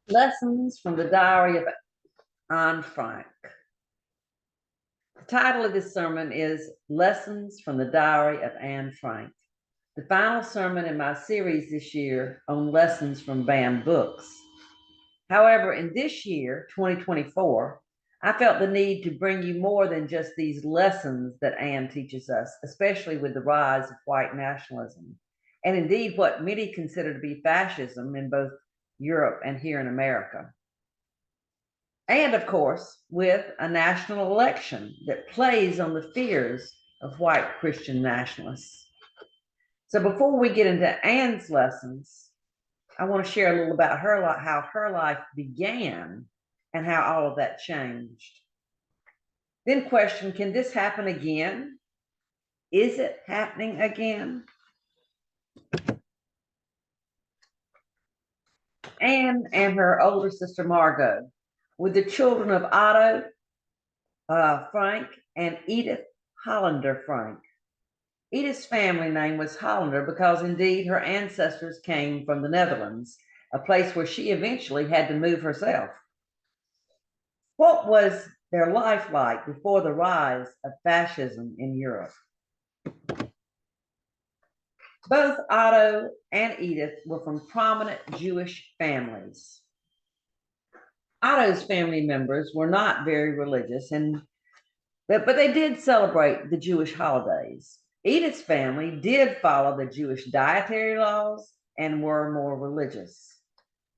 Lessons from the Diary of Anne Frank. The title of this sermon is Lessons from the Diary of Anne Frank, the final sermon in my series this year on lessons from banned books. However, in this year, 2024, I felt the need to bring you more than just these lessons that Anne teaches us, especially with the rise of white nationalism, and indeed what many consider to be fascism in both Europe and here in America. And of course, with a national election that plays on the fears of white Christian nationalists. So before we get into Anne's lessons, I want to share a little about her, how her life began and how all of that changed. Then question, can this happen again? Is it happening again? Anne and her older sister Margot, with the children of Otto Frank and Edith Hollander Frank. Edith's family name was Hollander because indeed her ancestors came from the Netherlands, a place where she eventually had to move herself. What was their life like before the rise of fascism in Europe? Both Otto and Edith were from prominent Jewish families. Otto's family members were not very religious, but they did celebrate the Jewish holidays. Edith's family did follow the Jewish dietary laws and were more religious.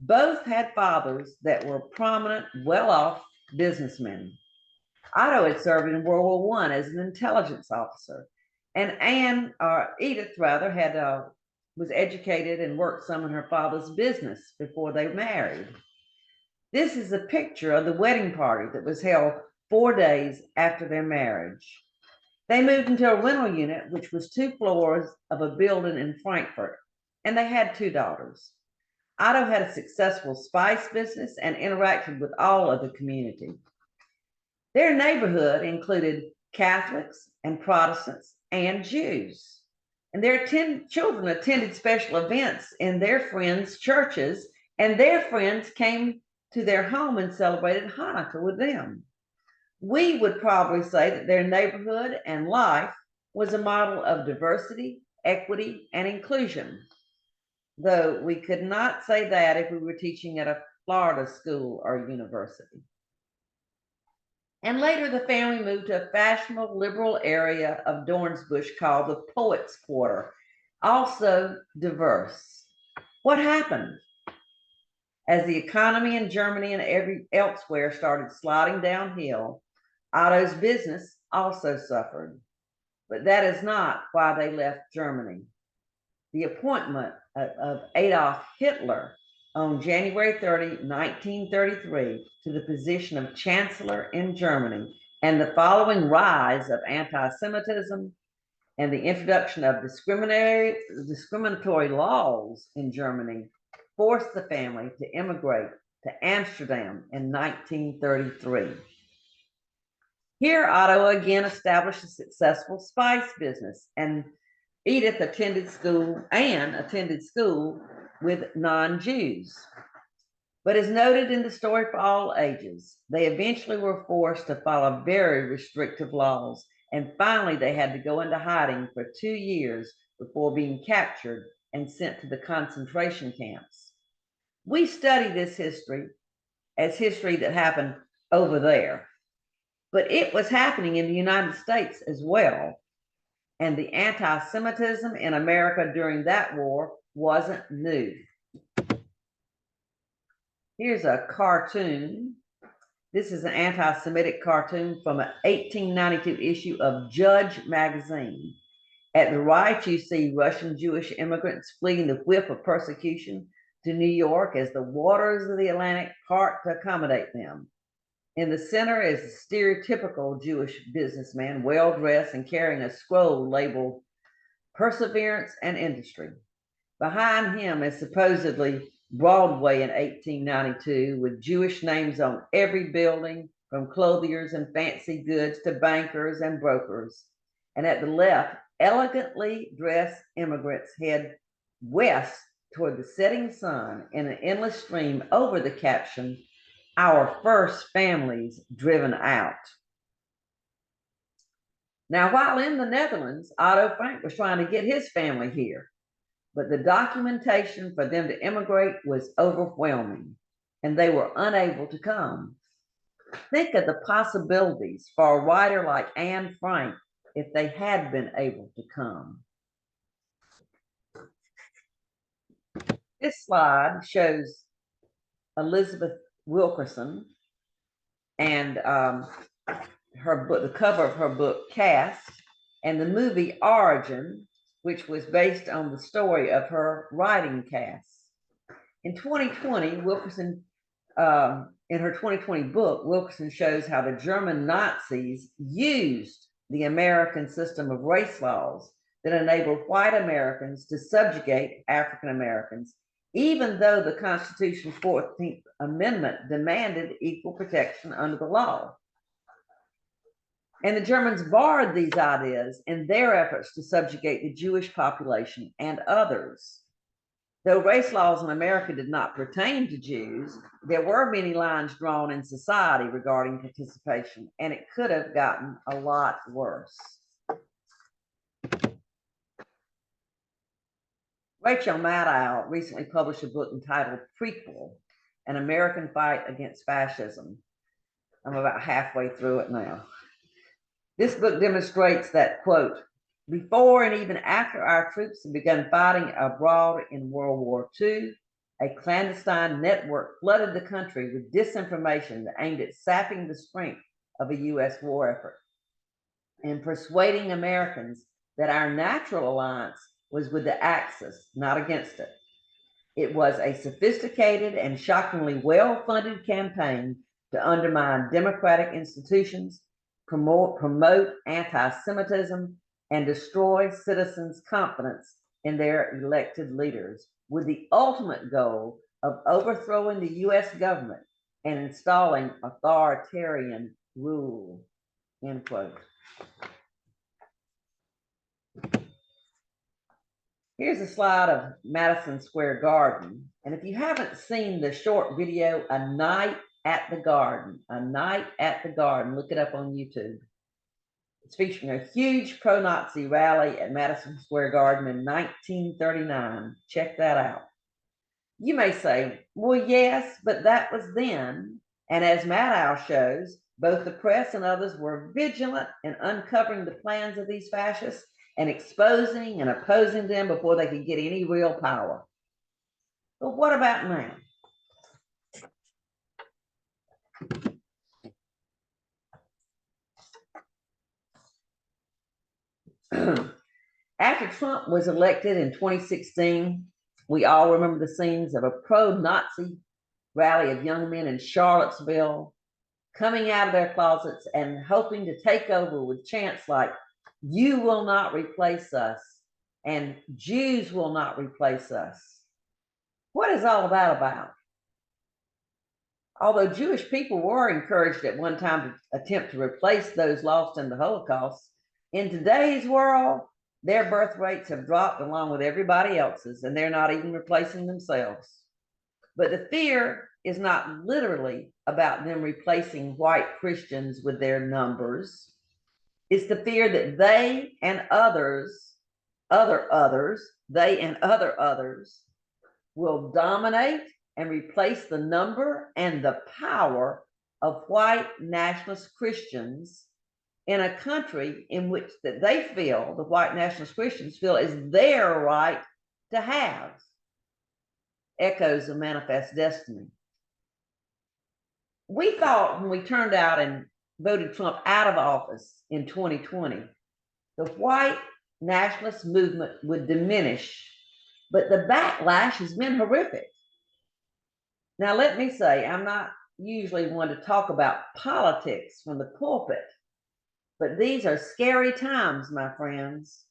Both had fathers that were prominent, well-off businessmen. Otto had served in World War I as an intelligence officer, and Edith rather, was educated and worked some in her father's business before they married. This is a picture of the wedding party that was held 4 days after their marriage. They moved into a rental unit, which was 2 floors of a building in Frankfurt, and they had 2 daughters. Otto had a successful spice business and interacted with all of the community. Their neighborhood included Catholics and Protestants and Jews. And their children attended special events in their friends' churches, and their friends came to their home and celebrated Hanukkah with them. We would probably say that their neighborhood and life was a model of diversity, equity, and inclusion, though we could not say that if we were teaching at a Florida school or university. And later, the family moved to a fashionable liberal area of Dornsbush called the Poets' Quarter, also diverse. What happened? As the economy in Germany and elsewhere started sliding downhill, Otto's business also suffered. But that is not why they left Germany. The appointment of Adolf Hitler on January 30, 1933, to the position of Chancellor in Germany, and the following rise of anti-Semitism and the introduction of discriminatory laws in Germany forced the family to immigrate to Amsterdam in 1933. Here, Otto again established a successful spice business, and Edith attended school with non-Jews. But as noted in the Story for All Ages, they eventually were forced to follow very restrictive laws, and finally they had to go into hiding for 2 years before being captured and sent to the concentration camps. We study this history as history that happened over there, but it was happening in the United States as well. And the anti-Semitism in America during that war wasn't new. Here's a cartoon. This is an anti-Semitic cartoon from an 1892 issue of Judge magazine. At the right, you see Russian Jewish immigrants fleeing the whip of persecution to New York as the waters of the Atlantic part to accommodate them. In the center is a stereotypical Jewish businessman, well-dressed and carrying a scroll labeled Perseverance and Industry. Behind him is supposedly Broadway in 1892, with Jewish names on every building, from clothiers and fancy goods to bankers and brokers. And at the left, elegantly dressed immigrants head west toward the setting sun in an endless stream over the caption, "Our first families driven out." Now, while in the Netherlands, Otto Frank was trying to get his family here, but the documentation for them to immigrate was overwhelming, and they were unable to come. Think of the possibilities for a writer like Anne Frank if they had been able to come. This slide shows Elizabeth Wilkerson and her book, the cover of her book, Cast, and the movie Origin, which was based on the story of her writing Cast. In 2020, Wilkerson, in her 2020 book, Wilkerson shows how the German Nazis used the American system of race laws that enabled white Americans to subjugate African Americans, even though the Constitution's 14th Amendment demanded equal protection under the law. And the Germans borrowed these ideas in their efforts to subjugate the Jewish population and others. Though race laws in America did not pertain to Jews, there were many lines drawn in society regarding participation, and it could have gotten a lot worse. Rachel Maddow recently published a book entitled Prequel, An American Fight Against Fascism. I'm about halfway through it now. This book demonstrates that, quote, before and even after our troops had begun fighting abroad in World War II, a clandestine network flooded the country with disinformation that aimed at sapping the strength of a U.S. war effort and persuading Americans that our natural alliance was with the Axis, not against it. It was a sophisticated and shockingly well-funded campaign to undermine democratic institutions, promote anti-Semitism, and destroy citizens' confidence in their elected leaders, with the ultimate goal of overthrowing the U.S. government and installing authoritarian rule, end quote. Here's a slide of Madison Square Garden. And if you haven't seen the short video, A Night at the Garden, look it up on YouTube. It's featuring a huge pro-Nazi rally at Madison Square Garden in 1939. Check that out. You may say, well, yes, but that was then. And as Maddow shows, both the press and others were vigilant in uncovering the plans of these fascists and exposing and opposing them before they could get any real power. But what about now? After Trump was elected in 2016, we all remember the scenes of a pro-Nazi rally of young men in Charlottesville coming out of their closets and hoping to take over with chants like, "You will not replace us," and "Jews will not replace us." What is all that about? Although Jewish people were encouraged at one time to attempt to replace those lost in the Holocaust, in today's world, their birth rates have dropped along with everybody else's, and they're not even replacing themselves. But the fear is not literally about them replacing white Christians with their numbers. It's the fear that they and other others will dominate and replace the number and the power of white nationalist Christians in a country in which that they feel, the white nationalist Christians feel, is their right to have. Echoes of Manifest Destiny. We thought when we turned out and voted Trump out of office in 2020, the white nationalist movement would diminish, but the backlash has been horrific. Now, let me say, I'm not usually one to talk about politics from the pulpit, but these are scary times, my friends.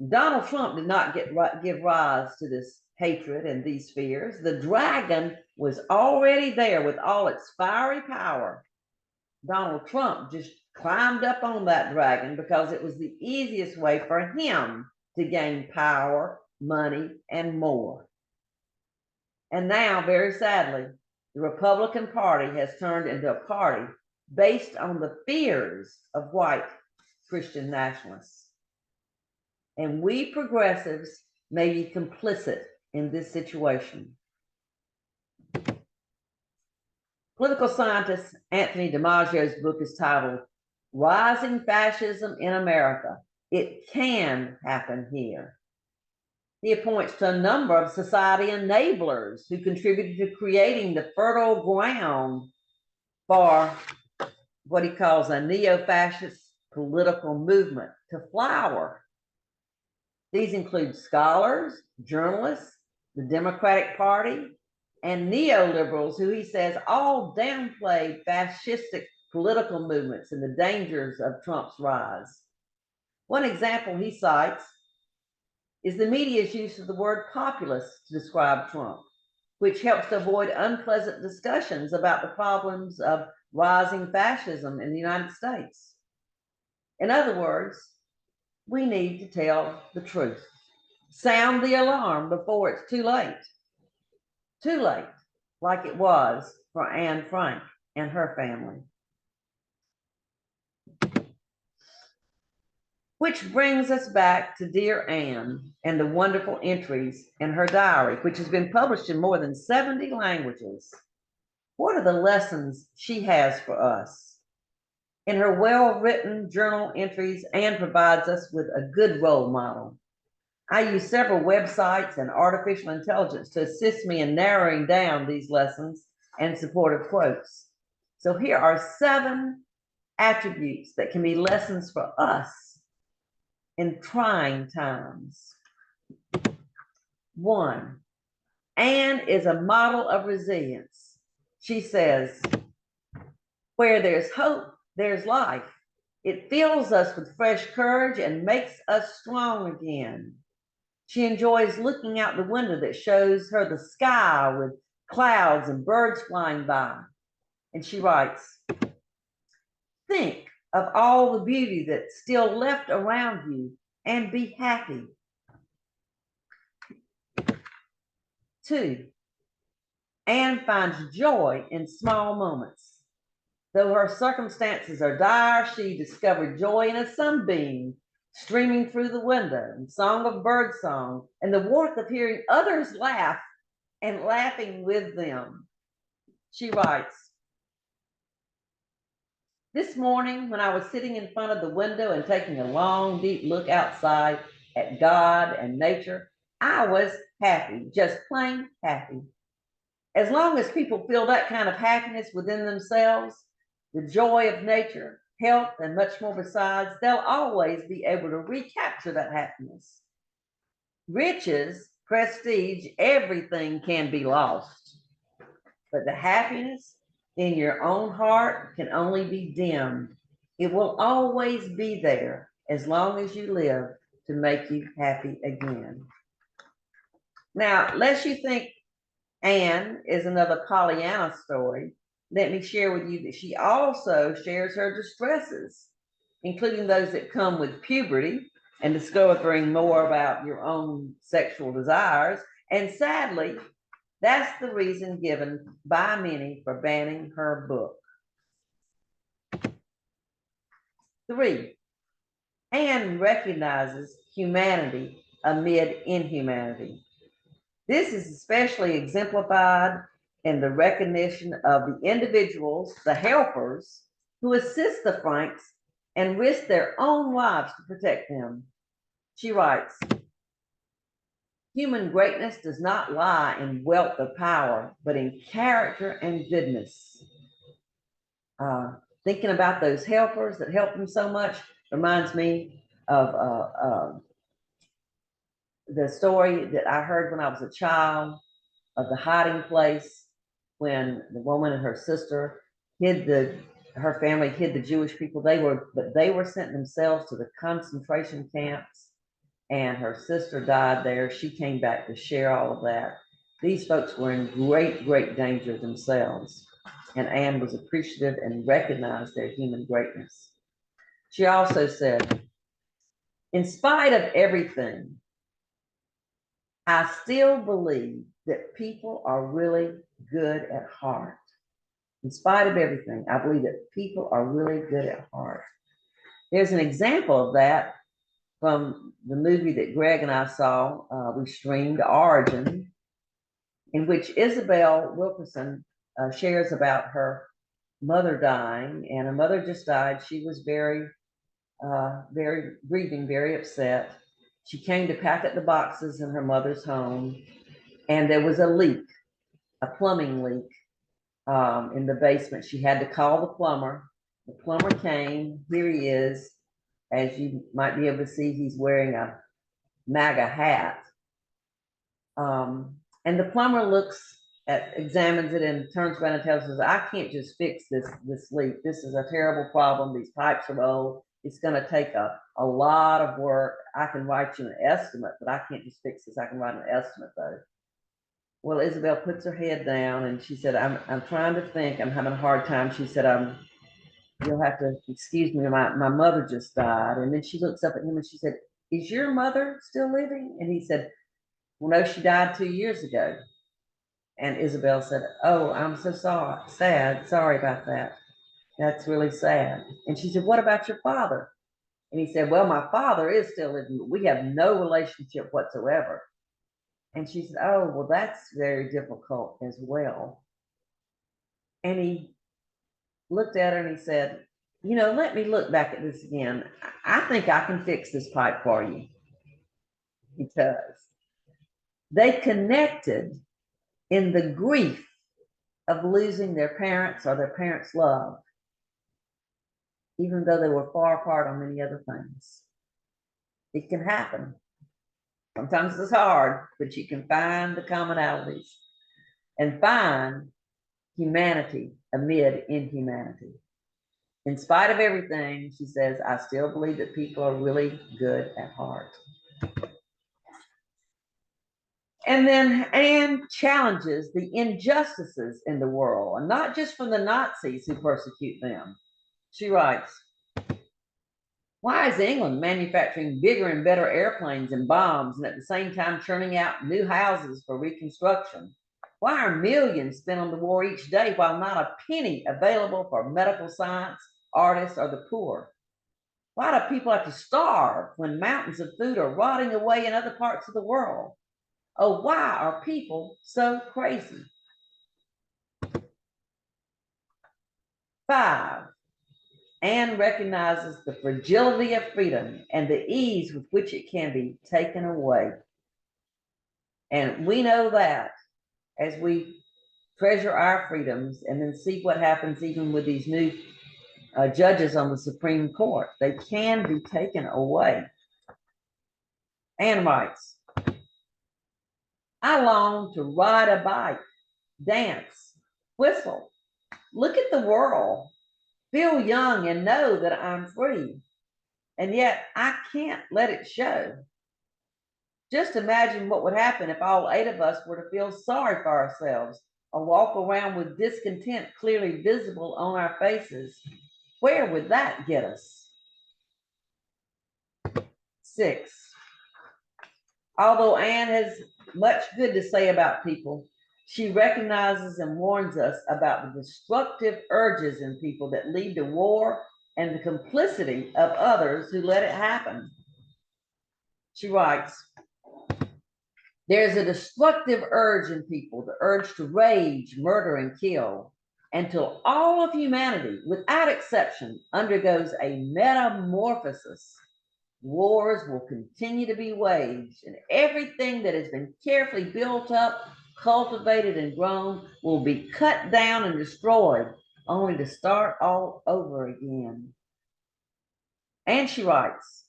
Donald Trump did not give rise to this hatred and these fears. The dragon was already there with all its fiery power. Donald Trump just climbed up on that dragon because it was the easiest way for him to gain power money, and more. And now, very sadly, the Republican Party has turned into a party based on the fears of white Christian nationalists. And we progressives may be complicit in this situation. Political scientist Anthony DiMaggio's book is titled Rising Fascism in America. It can happen here. He points to a number of society enablers who contributed to creating the fertile ground for what he calls a neo-fascist political movement to flower. These include scholars, journalists, the Democratic Party, and neoliberals who he says all downplayed fascistic political movements and the dangers of Trump's rise. One example he cites is the media's use of the word populist to describe Trump, which helps to avoid unpleasant discussions about the problems of rising fascism in the United States. In other words, we need to tell the truth. Sound the alarm before it's too late. Too late, like it was for Anne Frank and her family. Which brings us back to dear Anne and the wonderful entries in her diary, which has been published in more than 70 languages. What are the lessons she has for us? In her well-written journal entries, Anne provides us with a good role model. I use several websites and artificial intelligence to assist me in narrowing down these lessons and supportive quotes. So here are 7 attributes that can be lessons for us in trying times. 1, Anne is a model of resilience. She says, where there's hope, there's life. It fills us with fresh courage and makes us strong again. She enjoys looking out the window that shows her the sky with clouds and birds flying by. And she writes, think of all the beauty that's still left around you and be happy. 2, Anne finds joy in small moments. Though her circumstances are dire, she discovered joy in a sunbeam streaming through the window, and song of birdsong, and the warmth of hearing others laugh and laughing with them. She writes, this morning when I was sitting in front of the window and taking a long, deep look outside at God and nature, I was happy, just plain happy. As long as people feel that kind of happiness within themselves, the joy of nature, health, and much more besides, they'll always be able to recapture that happiness. Riches, prestige, everything can be lost, but the happiness in your own heart can only be dimmed. It will always be there as long as you live to make you happy again. Now, lest you think Anne is another Pollyanna story, let me share with you that she also shares her distresses, including those that come with puberty and discovering more about your own sexual desires. And sadly, that's the reason given by many for banning her book. 3, Anne recognizes humanity amid inhumanity. This is especially exemplified in the recognition of the individuals, the helpers, who assist the Franks and risk their own lives to protect them. She writes, human greatness does not lie in wealth or power, but in character and goodness. Thinking about those helpers that helped them so much reminds me of the story that I heard when I was a child of the hiding place when the woman and her sister her family hid the Jewish people. They were sent themselves to the concentration camps, and her sister died there. She came back to share all of that. These folks were in great, great danger themselves, and Anne was appreciative and recognized their human greatness. She also said, in spite of everything, I still believe that people are really good at heart. In spite of everything, I believe that people are really good at heart. There's an example of that from the movie that Greg and I saw. We streamed Origin, in which Isabel Wilkerson shares about her mother dying, and her mother just died. She was very grieving, very upset. She came to pack up the boxes in her mother's home, and there was a leak, a plumbing leak in the basement. She had to call the plumber. The plumber came. Here he is. As you might be able to see, he's wearing a MAGA hat. And the plumber examines it and turns around and tells us, I can't just fix this leak. This is a terrible problem. These pipes are old. It's going to take a lot of work. I can write you an estimate, but I can't just fix this. I can write an estimate though. Well, Isabel puts her head down and she said, I'm trying to think. I'm having a hard time. She said, you'll have to excuse me. My mother just died. And then she looks up at him and she said, is your mother still living? And he said, well, no, she died 2 years ago. And Isabel said, oh, I'm so sad. Sorry about that. That's really sad. And she said, what about your father? And he said, well, my father is still living, but we have no relationship whatsoever. And she said, oh, well, that's very difficult as well. And he looked at her and he said, let me look back at this again. I think I can fix this pipe for you. Because they connected in the grief of losing their parents or their parents' love, even though they were far apart on many other things. It can happen. Sometimes it's hard, but you can find the commonalities and find humanity amid inhumanity. In spite of everything, she says, I still believe that people are really good at heart. And then Anne challenges the injustices in the world, and not just from the Nazis who persecute them. She writes, why is England manufacturing bigger and better airplanes and bombs and at the same time churning out new houses for reconstruction? Why are millions spent on the war each day while not a penny available for medical science, artists, or the poor? Why do people have to starve when mountains of food are rotting away in other parts of the world? Oh, why are people so crazy? 5, Anne recognizes the fragility of freedom and the ease with which it can be taken away. And we know that as we treasure our freedoms and then see what happens even with these new judges on the Supreme Court. They can be taken away. Anne writes, I long to ride a bike, dance, whistle, look at the world, feel young and know that I'm free. And yet I can't let it show. Just imagine what would happen if all 8 of us were to feel sorry for ourselves or walk around with discontent clearly visible on our faces. Where would that get us? 6, although Anne has much good to say about people, she recognizes and warns us about the destructive urges in people that lead to war and the complicity of others who let it happen. She writes, there's a destructive urge in people, the urge to rage, murder, and kill, until all of humanity, without exception, undergoes a metamorphosis. Wars will continue to be waged, and everything that has been carefully built up, cultivated, and grown will be cut down and destroyed, only to start all over again. And she writes,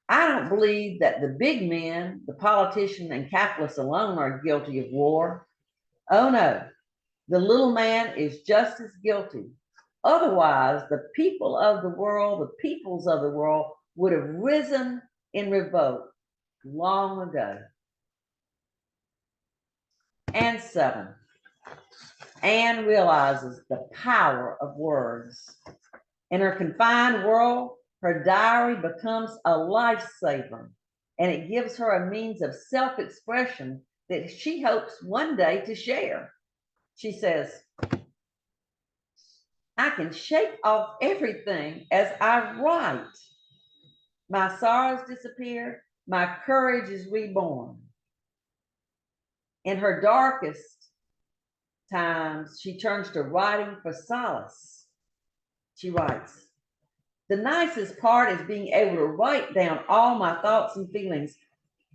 I don't believe that the big men, the politicians and capitalists alone are guilty of war. Oh no, the little man is just as guilty. Otherwise, the people of the world, the peoples of the world would have risen in revolt long ago. And 7, Anne realizes the power of words. In her confined world, her diary becomes a lifesaver, and it gives her a means of self-expression that she hopes one day to share. She says, I can shake off everything as I write. My sorrows disappear, my courage is reborn. In her darkest times, she turns to writing for solace. She writes, the nicest part is being able to write down all my thoughts and feelings.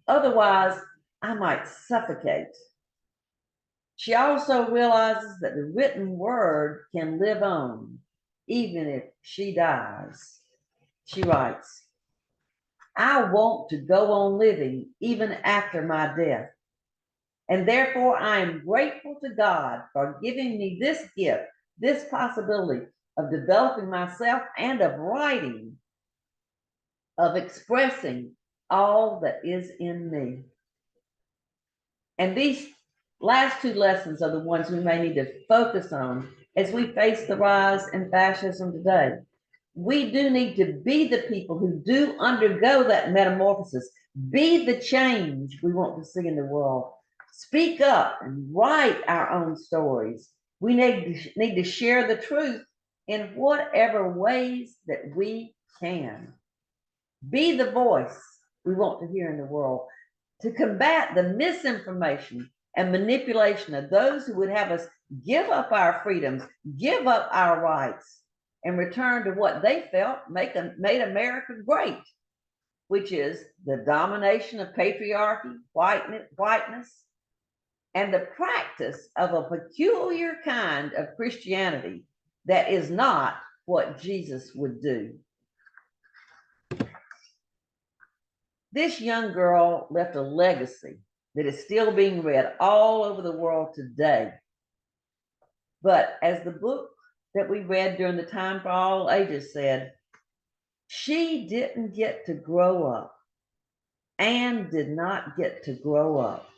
Otherwise, I might suffocate. She also realizes that the written word can live on, even if she dies. She writes, I want to go on living even after my death. And therefore, I am grateful to God for giving me this gift, this possibility of developing myself and of writing, of expressing all that is in me. And these last two lessons are the ones we may need to focus on as we face the rise in fascism today. We do need to be the people who do undergo that metamorphosis, be the change we want to see in the world. Speak up and write our own stories. We need to share the truth in whatever ways that we can. Be the voice we want to hear in the world to combat the misinformation and manipulation of those who would have us give up our freedoms, give up our rights, and return to what they felt made America great, which is the domination of patriarchy, whiteness, and the practice of a peculiar kind of Christianity that is not what Jesus would do. This young girl left a legacy that is still being read all over the world today. But as the book that we read during the Time for All Ages said, she didn't get to grow up. Anne did not get to grow up.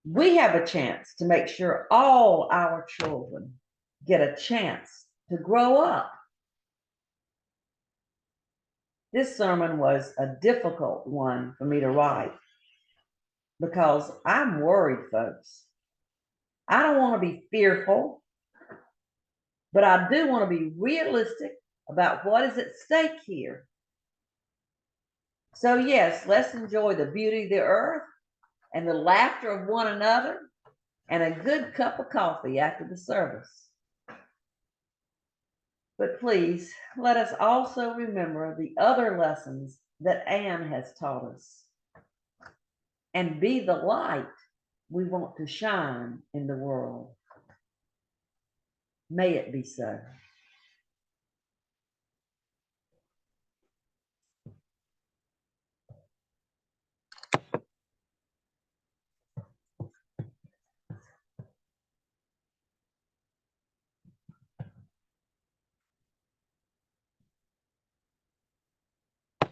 We have a chance to make sure all our children get a chance to grow up. This sermon was a difficult one for me to write because I'm worried, folks. I don't want to be fearful, but I do want to be realistic about what is at stake here. So yes, let's enjoy the beauty of the earth and the laughter of one another and a good cup of coffee after the service. But please, let us also remember the other lessons that Anne has taught us and be the light we want to shine in the world. May it be so.